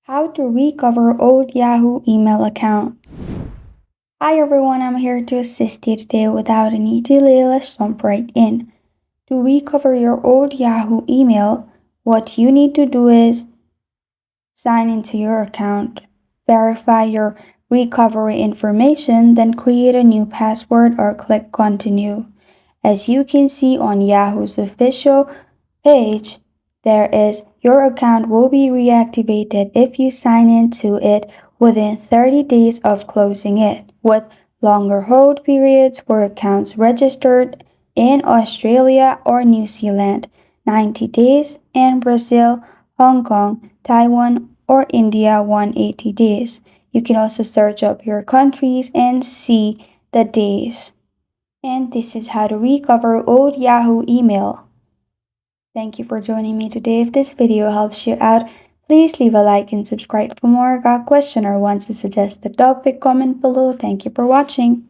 How to recover old Yahoo email account. Hi everyone, I'm here to assist you today without any delay. Let's jump right in. To recover your old Yahoo email, what you need to do is sign into your account, verify your recovery information, then create a new password or click continue. As you can see on Yahoo's official page, there is your account will be reactivated if you sign into it within 30 days of closing it, with longer hold periods for accounts registered in Australia or New Zealand, 90 days, and Brazil, Hong Kong, Taiwan, or India, 180 days. You can also search up your countries and see the days. And this is how to recover old Yahoo email. Thank you for joining me today. If this video helps you out, please leave a like and subscribe for more. Got a question or want to suggest the topic, comment below. Thank you for watching.